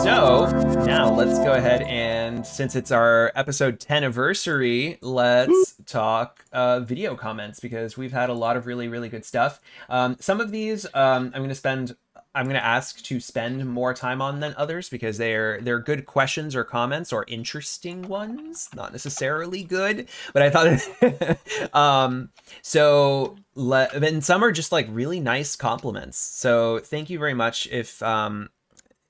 So now let's go ahead and, since it's our episode 10 anniversary, let's talk video comments, because we've had a lot of really, really good stuff. Some of these I'm going to ask to spend more time on than others, because they're good questions or comments, or interesting ones, not necessarily good, but I thought and some are just like really nice compliments. So thank you very much.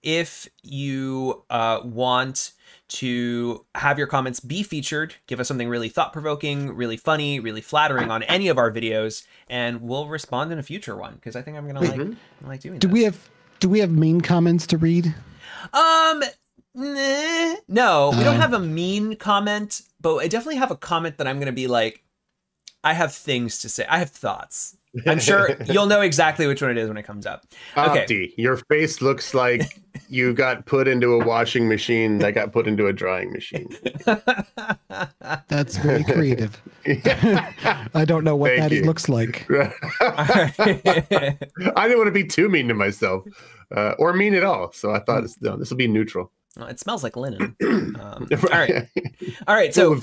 If you want to have your comments be featured, give us something really thought-provoking, really funny, really flattering on any of our videos, and we'll respond in a future one, because I think I'm gonna like doing this. Do we have mean comments to read? No, we don't have a mean comment, but I definitely have a comment that I'm gonna be like, I have things to say. I have thoughts. I'm sure you'll know exactly which one it is when it comes up. Okay. Opti, your face looks like you got put into a washing machine that got put into a drying machine. That's very creative. I don't know what looks like. I didn't want to be too mean to myself, or mean at all. So I thought this will be neutral. Well, it smells like linen. All right. So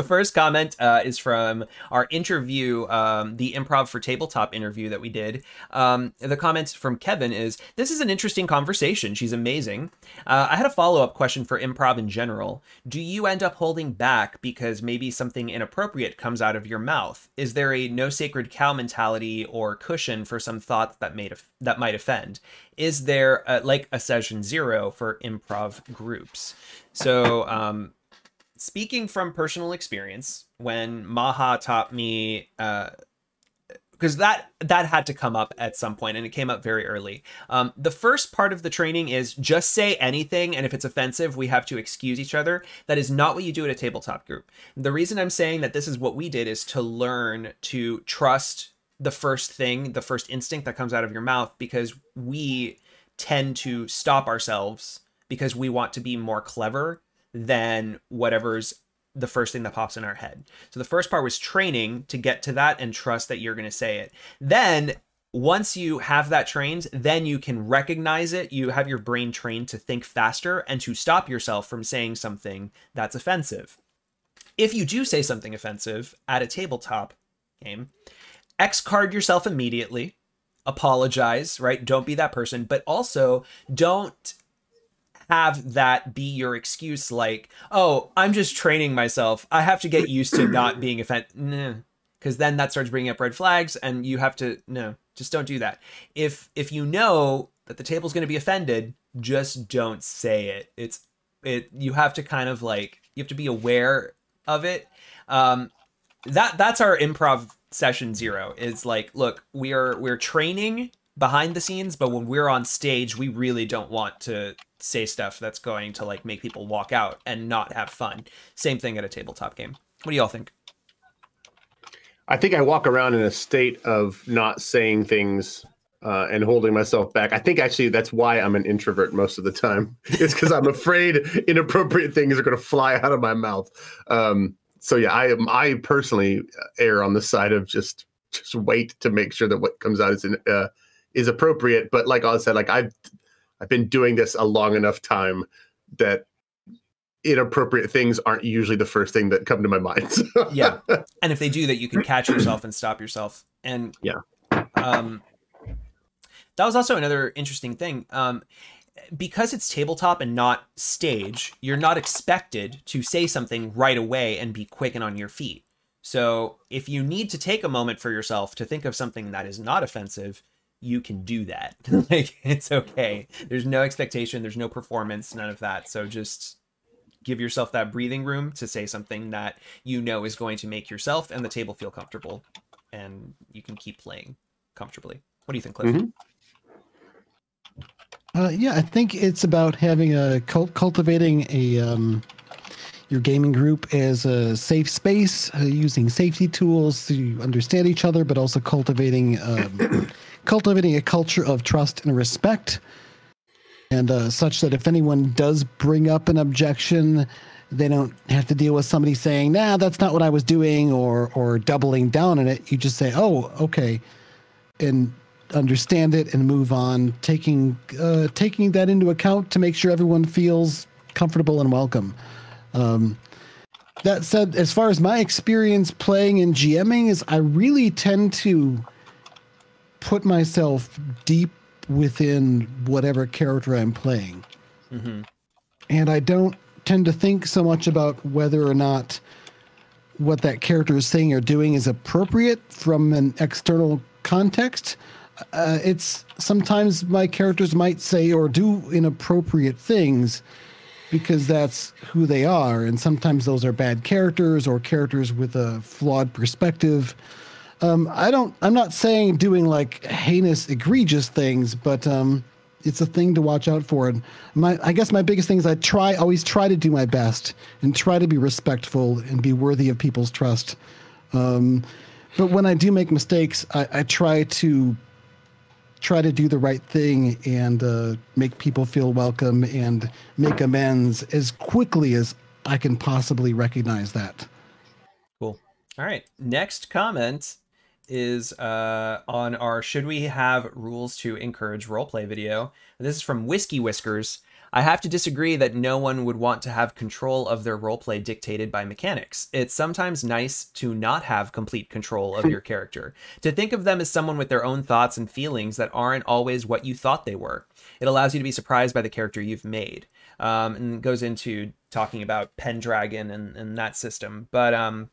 first comment is from our interview, the Improv for Tabletop interview that we did. The comment from Kevin is, "This is an interesting conversation. She's amazing. I had a follow-up question for improv in general. Do you end up holding back because maybe something inappropriate comes out of your mouth? Is there a no sacred cow mentality or cushion for some thought that might offend? Is there like a session 0 for improv groups?" So speaking from personal experience, when Maha taught me, because that had to come up at some point, and it came up very early. The first part of the training is just say anything, and if it's offensive, we have to excuse each other. That is not what you do at a tabletop group. The reason I'm saying that this is what we did is to learn to trust the first instinct that comes out of your mouth, because we tend to stop ourselves because we want to be more clever than whatever's the first thing that pops in our head. So the first part was training to get to that and trust that you're going to say it. Then once you have that trained, then you can recognize it. You have your brain trained to think faster and to stop yourself from saying something that's offensive. If you do say something offensive at a tabletop game, X-card yourself immediately, apologize, right? Don't be that person, but also don't have that be your excuse, like, oh, I'm just training myself, I have to get used to not being offended. No, because then that starts bringing up red flags, and you have to, no, just don't do that. If you know that the table's going to be offended, just don't say it. You have to kind of like, you have to be aware of it. That's our improv session 0. Is like, look, we're training behind the scenes, but when we're on stage, we really don't want to say stuff that's going to like make people walk out and not have fun. Same thing at a tabletop game. What do y'all think? I think I walk around in a state of not saying things and holding myself back. I think actually that's why I'm an introvert most of the time. It's because I'm afraid inappropriate things are going to fly out of my mouth. So yeah, I personally err on the side of just wait to make sure that what comes out is appropriate. But like I said, like I've been doing this a long enough time that inappropriate things aren't usually the first thing that come to my mind. So. Yeah, and if they do that, you can catch yourself and stop yourself. And yeah, that was also another interesting thing. Because it's tabletop and not stage, you're not expected to say something right away and be quick and on your feet. So if you need to take a moment for yourself to think of something that is not offensive, you can do that. Like, it's okay. There's no expectation. There's no performance, none of that. So just give yourself that breathing room to say something that you know is going to make yourself and the table feel comfortable, and you can keep playing comfortably. What do you think, Cliff? Mm-hmm. Yeah, I think it's about having cultivating your gaming group as a safe space, using safety tools to understand each other, but also cultivating a culture of trust and respect, and such that if anyone does bring up an objection, they don't have to deal with somebody saying, "Nah, that's not what I was doing," or doubling down on it. You just say, "Oh, okay," and understand it and move on, taking that into account to make sure everyone feels comfortable and welcome. That said, as far as my experience playing and GMing is, I really tend to put myself deep within whatever character I'm playing. Mm-hmm. And I don't tend to think so much about whether or not what that character is saying or doing is appropriate from an external context. It's sometimes my characters might say or do inappropriate things because that's who they are. And sometimes those are bad characters or characters with a flawed perspective. I'm not saying doing like heinous, egregious things, but it's a thing to watch out for. And I guess my biggest thing is I always try to do my best and try to be respectful and be worthy of people's trust. But when I do make mistakes, I try to do the right thing and make people feel welcome and make amends as quickly as I can possibly recognize that. Cool. All right. Next comment is on our Should We Have Rules to Encourage Roleplay video. This is from Whiskers. I have to disagree that no one would want to have control of their roleplay dictated by mechanics. It's sometimes nice to not have complete control of your character, to think of them as someone with their own thoughts and feelings that aren't always what you thought they were. It allows you to be surprised by the character you've made. And goes into talking about Pendragon and that system. But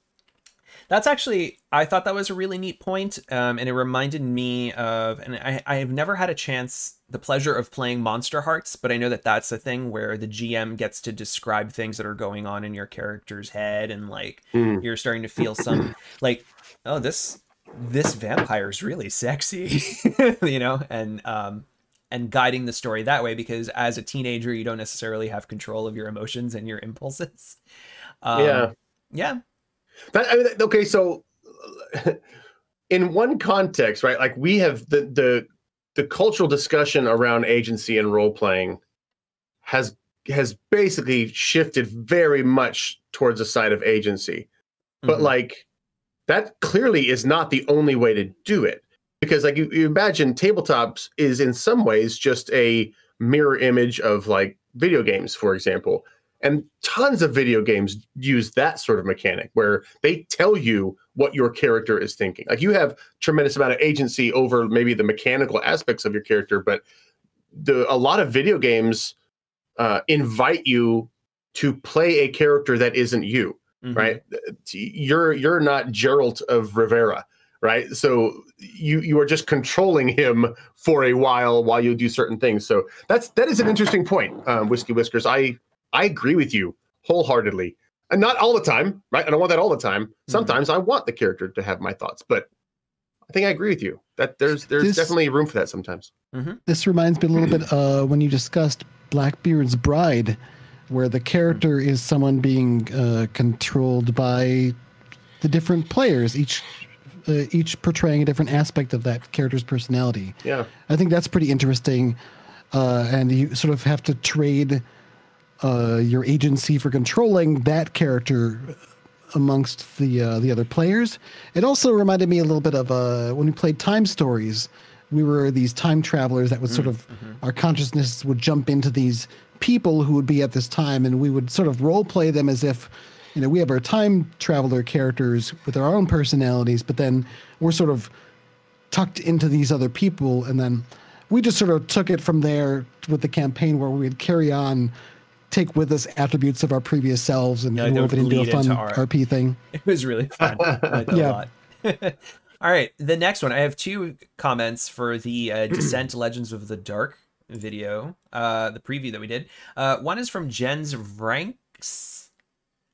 that's actually, I thought that was a really neat point, and it reminded me of, and I have never had the pleasure of playing Monster Hearts, but I know that that's a thing where the GM gets to describe things that are going on in your character's head, and like you're starting to feel some like, oh, this vampire is really sexy, you know, and guiding the story that way, because as a teenager you don't necessarily have control of your emotions and your impulses. Yeah. Okay, so in one context, right? Like we have the cultural discussion around agency and role playing has basically shifted very much towards the side of agency, but like that clearly is not the only way to do it, because like you imagine tabletops is in some ways just a mirror image of like video games, for example. And tons of video games use that sort of mechanic where they tell you what your character is thinking. Like you have tremendous amount of agency over maybe the mechanical aspects of your character, but a lot of video games invite you to play a character that isn't you, right? You're not Geralt of Rivera, right? So you are just controlling him for a while you do certain things. So that is an interesting point, Whiskers. I agree with you wholeheartedly, and not all the time, right? I don't want that all the time. Sometimes I want the character to have my thoughts, but I think I agree with you that there's definitely room for that sometimes. This reminds me a little bit when you discussed Blackbeard's Bride, where the character is someone being controlled by the different players, each portraying a different aspect of that character's personality. Yeah, I think that's pretty interesting, and you sort of have to trade your agency for controlling that character amongst the other players. It also reminded me a little bit of when we played Time Stories. We were these time travelers that would sort of, our consciousness would jump into these people who would be at this time, and we would sort of role play them as if, you know, we have our time traveler characters with our own personalities, but then we're sort of tucked into these other people, and then we just sort of took it from there with the campaign where we would carry on, take with us attributes of our previous selves and move it into a fun RP thing. It was really fun. I liked it a lot. All right, the next one. I have two comments for the Descent Legends of the Dark video, the preview that we did. One is from Jens Ranks.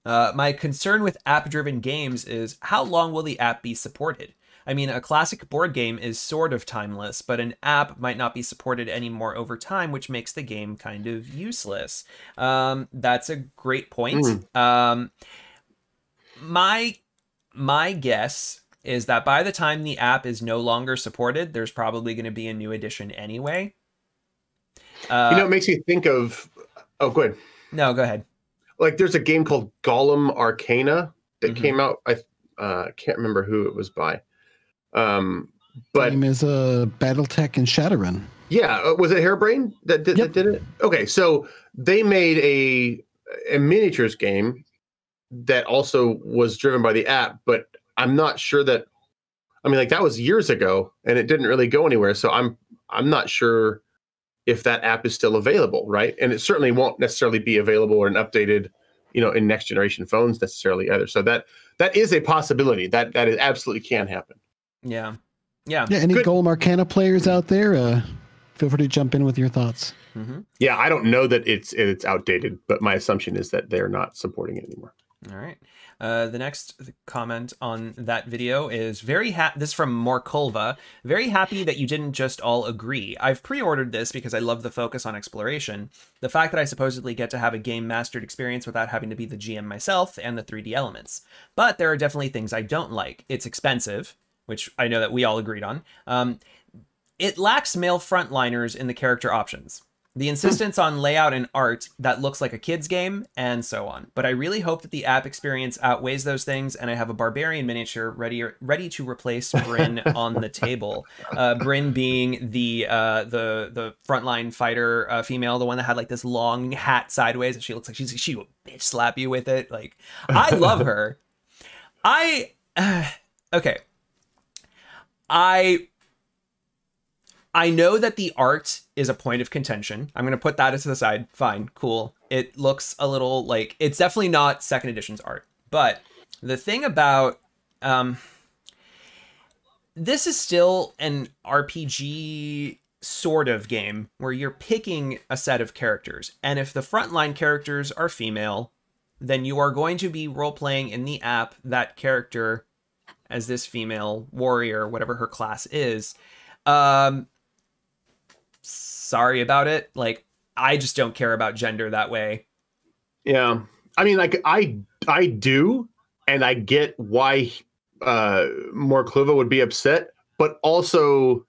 My concern with app-driven games is how long will the app be supported? I mean, a classic board game is sort of timeless, but an app might not be supported anymore over time, which makes the game kind of useless. That's a great point. My guess is that by the time the app is no longer supported, there's probably going to be a new edition anyway. It makes me think of... Oh, go ahead. No, go ahead. Like, there's a game called Golem Arcana that came out. I can't remember who it was by. But same as BattleTech and Shadowrun. Yeah, was it Hairbrain that did it? Okay, so they made a miniatures game that also was driven by the app, but I'm not sure that. I mean, like that was years ago, and it didn't really go anywhere. So I'm not sure if that app is still available, right? And it certainly won't necessarily be available or updated, in next generation phones necessarily either. So that is a possibility. That is absolutely can happen. Yeah. Any Golem Arcana players out there? Feel free to jump in with your thoughts. Mm-hmm. Yeah, I don't know that it's outdated, but my assumption is that they're not supporting it anymore. All right. The next comment on that video is this is from Morkborg. Very happy that you didn't just all agree. I've pre-ordered this because I love the focus on exploration. The fact that I supposedly get to have a game mastered experience without having to be the GM myself and the 3D elements. But there are definitely things I don't like. It's expensive, which I know that we all agreed on. It lacks male frontliners in the character options. The insistence on layout and art that looks like a kid's game, and so on. But I really hope that the app experience outweighs those things, and I have a barbarian miniature ready to replace Bryn on the table. Bryn being the frontline fighter female, the one that had like this long hat sideways, and she looks like she will bitch slap you with it. Like, I love her. Okay. I know that the art is a point of contention. I'm going to put that to the side. Fine, cool. It looks a little like, it's definitely not second edition's art. But the thing about, this is still an RPG sort of game where you're picking a set of characters. And if the frontline characters are female, then you are going to be role-playing in the app that character as this female warrior, whatever her class is. Sorry about it. Like, I just don't care about gender that way. Yeah. I mean, like, I do, and I get why Morkborg would be upset, but also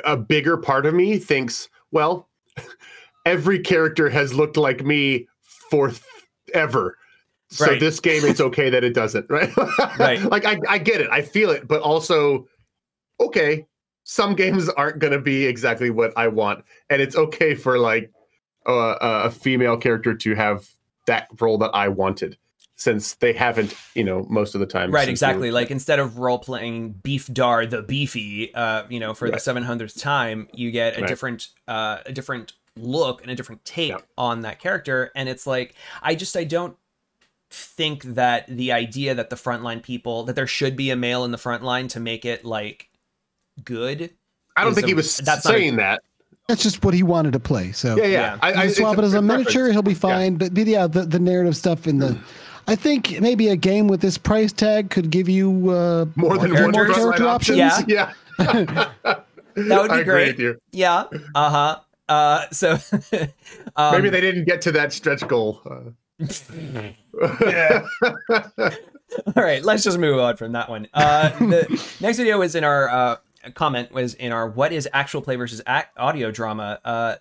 a bigger part of me thinks, well, every character has looked like me forever. So right. This game, it's okay that it doesn't, right? Right. Like, I get it. I feel it, but also, okay, some games aren't going to be exactly what I want. And it's okay for like a female character to have that role that I wanted, since they haven't, most of the time. Right, exactly. Like, instead of role-playing Beef Dar the Beefy, for the 700th time, you get a different look and a different take on that character. And it's like, I don't think that the idea that the frontline people, that there should be a male in the front line to make it like good. I don't think he was saying that. That's just what he wanted to play. So yeah. I swap it as a miniature, he'll be fine. Yeah. But yeah, the narrative stuff in the, I think maybe a game with this price tag could give you more character options. Yeah. That would be great. With you. Yeah. So maybe they didn't get to that stretch goal. Yeah. All right, let's just move on from that one. The next video is in our comment was in our what is actual play versus audio drama.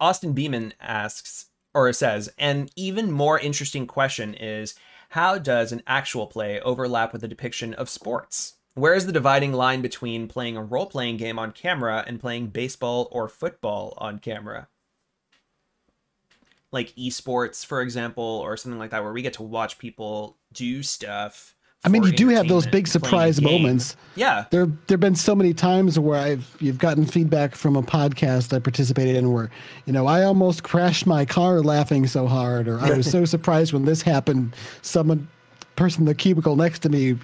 Austin Beeman asks or says, an even more interesting question is, how does an actual play overlap with the depiction of sports? Where is the dividing line between playing a role-playing game on camera and playing baseball or football on camera? Like esports, for example, or something like that, where we get to watch people do stuff. I mean, you do have those big surprise moments. Yeah. There've been so many times where you've gotten feedback from a podcast I participated in where, I almost crashed my car laughing so hard, or I was so surprised when this happened. Person in the cubicle next to me,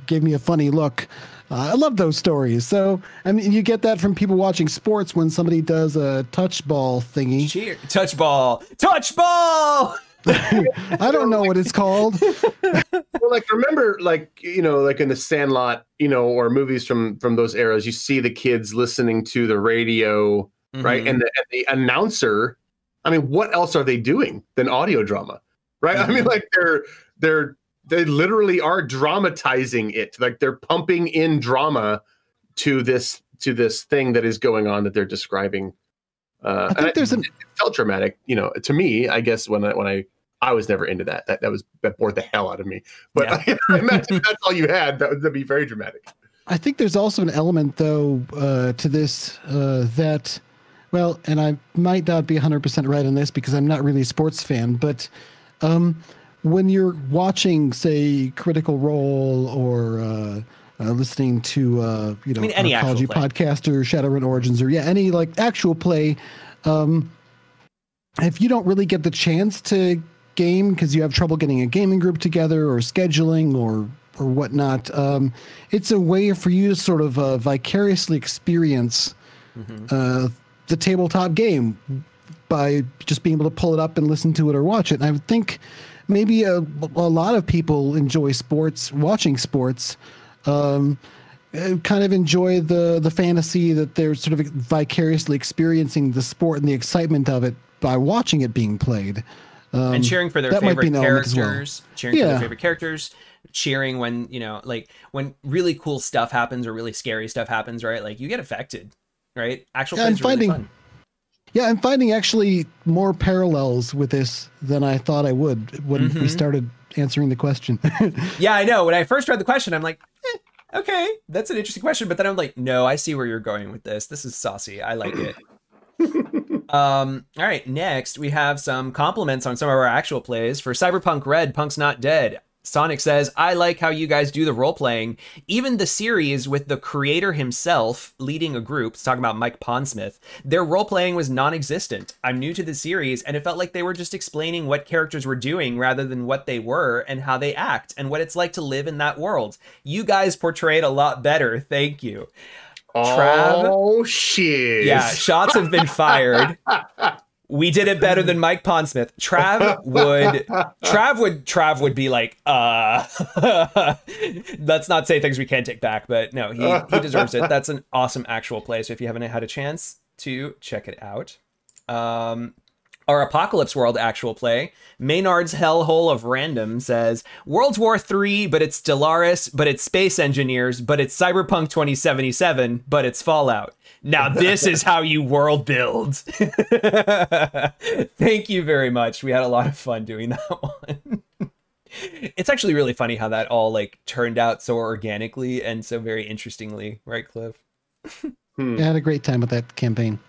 gave me a funny look. I love those stories. So, I mean, you get that from people watching sports when somebody does a touch ball thingy. Cheer. Touch ball. I don't know what it's called. Well, like, remember, like, like in the Sandlot, or movies from those eras, you see the kids listening to the radio, right? And the announcer, I mean, what else are they doing than audio drama, right? I mean, like, they literally are dramatizing it. Like, they're pumping in drama to this thing that is going on that they're describing. I think it felt dramatic, to me, I guess, when I was never into that. That bored the hell out of me. But I imagine that's all you had. That'd be very dramatic. I think there's also an element, though, to this that, well, and I might not be 100% right on this because I'm not really a sports fan, but when you're watching, say, Critical Role or listening to, any Arcology podcast or Shadowrun Origins or any like actual play, if you don't really get the chance to game because you have trouble getting a gaming group together or scheduling or whatnot, it's a way for you to sort of vicariously experience the tabletop game by just being able to pull it up and listen to it or watch it. And I would think maybe a lot of people enjoy sports, watching sports, kind of enjoy the fantasy that they're sort of vicariously experiencing the sport and the excitement of it by watching it being played. And cheering for their favorite characters, cheering for their favorite characters, cheering when, when really cool stuff happens or really scary stuff happens, right? Like you get affected, right? Actual plays are really fun. Yeah, I'm finding actually more parallels with this than I thought I would when we started answering the question. Yeah, I know. When I first read the question, I'm like, okay, that's an interesting question. But then I'm like, no, I see where you're going with this. This is saucy. I like it. All right, next we have some compliments on some of our actual plays. For Cyberpunk Red, Punk's Not Dead, Sonic says, I like how you guys do the role-playing. Even the series with the creator himself leading a group, talking about Mike Pondsmith, their role-playing was non-existent. I'm new to the series, and it felt like they were just explaining what characters were doing rather than what they were and how they act and what it's like to live in that world. You guys portrayed a lot better. Thank you. Oh, shit. Yeah, shots have been fired. We did it better than Mike Pondsmith. Trav would be like, let's not say things we can't take back, but no, he deserves it. That's an awesome actual play. So if you haven't had a chance to check it out. Our Apocalypse World actual play, Maynard's Hellhole of Random says, World War III, but it's Stellaris, but it's Space Engineers, but it's Cyberpunk 2077, but it's Fallout. Now this is how you world build. Thank you very much. We had a lot of fun doing that one. It's actually really funny how that all like turned out so organically and so very interestingly, right, Cliff? I had a great time with that campaign.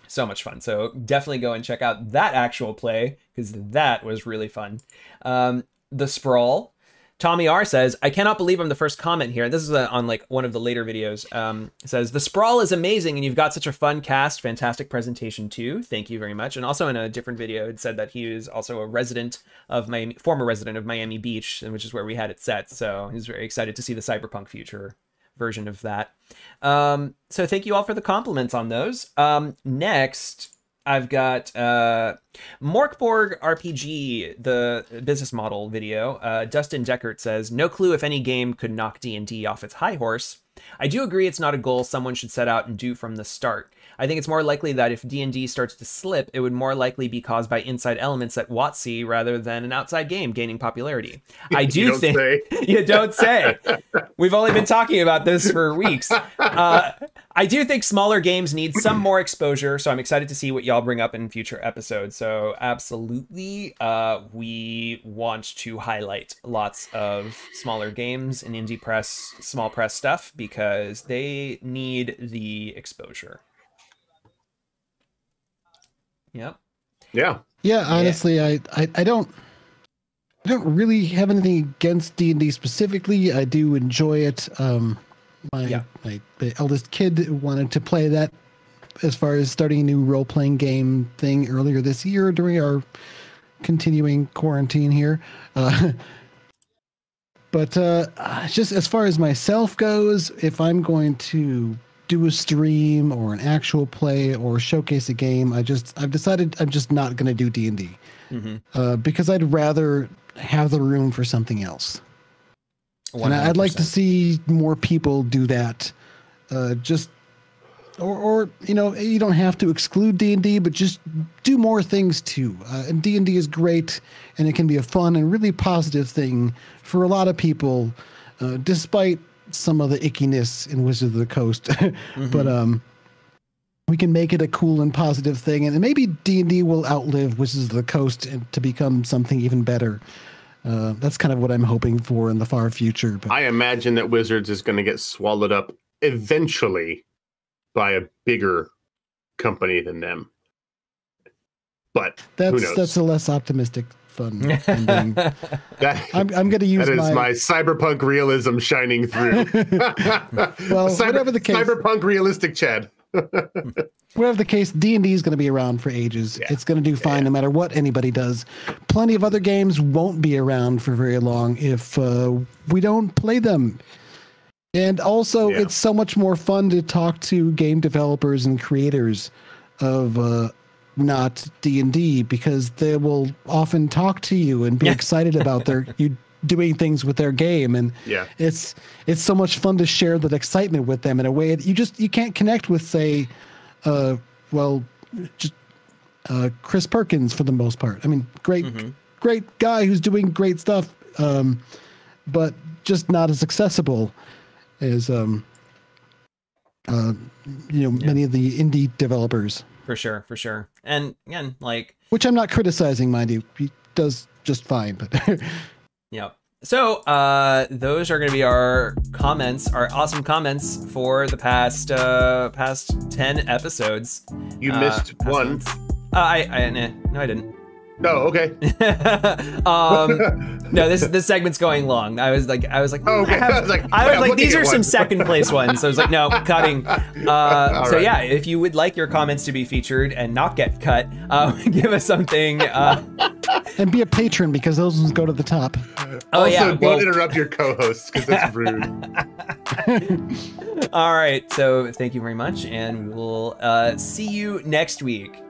So much fun. So definitely go and check out that actual play because that was really fun. The Sprawl. Tommy R says, I cannot believe I'm the first comment here. This is on like one of the later videos. It says, the Sprawl is amazing and you've got such a fun cast. Fantastic presentation too. Thank you very much. And also in a different video, it said that he is also a resident of former resident of Miami Beach, which is where we had it set. So he's very excited to see the Cyberpunk future version of that. So thank you all for the compliments on those. Next, I've got Morkborg RPG, the business model video. Dustin Deckert says, no clue if any game could knock D&D off its high horse. I do agree it's not a goal someone should set out and do from the start. I think it's more likely that if D&D starts to slip, it would more likely be caused by inside elements at WotC rather than an outside game gaining popularity. I do think... You don't say. We've only been talking about this for weeks. I do think smaller games need some more exposure, so I'm excited to see what y'all bring up in future episodes. So absolutely, we want to highlight lots of smaller games and indie press, small press stuff because they need the exposure. Yep. Yeah. Yeah. Honestly, yeah. I don't really have anything against D&D specifically. I do enjoy it. My eldest kid wanted to play that as far as starting a new role-playing game thing earlier this year during our continuing quarantine here. But just as far as myself goes, if I'm going to do a stream or an actual play or showcase a game, I've decided I'm just not going to do D&D because I'd rather have the room for something else. 100%. And I'd like to see more people do that. Or you don't have to exclude D&D, but just do more things too. And D&D is great, and it can be a fun and really positive thing for a lot of people, despite some of the ickiness in Wizards of the Coast. But we can make it a cool and positive thing, and maybe D&D will outlive Wizards of the Coast and to become something even better. That's kind of what I'm hoping for in the far future. But I imagine that Wizards is going to get swallowed up eventually by a bigger company than them. But who knows? That's a less optimistic fun ending. I'm going to use that is my cyberpunk realism shining through. Well, whatever the case, cyberpunk realistic Chad. Whatever the case, D&D is going to be around for ages. Yeah. It's going to do fine no matter what anybody does. Plenty of other games won't be around for very long if we don't play them. And also, it's so much more fun to talk to game developers and creators of not D&D, because they will often talk to you and be excited about you doing things with their game, and it's so much fun to share that excitement with them in a way that you can't connect with, say, Chris Perkins for the most part. I mean, great guy who's doing great stuff, but just not as accessible as many of the indie developers. For sure. And again, which I'm not criticizing, mind you, he does just fine, but yeah. So those are going to be our comments, our awesome comments for the past 10 episodes. You missed one. No, I didn't. No, okay. No, this segment's going long. I was like, oh, okay. I was like, these are some second place ones. So I was like, no, cutting. So yeah, if you would like your comments to be featured and not get cut, give us something. And be a patron, because those ones go to the top. Don't interrupt your co-hosts, because that's rude. All right, so thank you very much, and we will see you next week.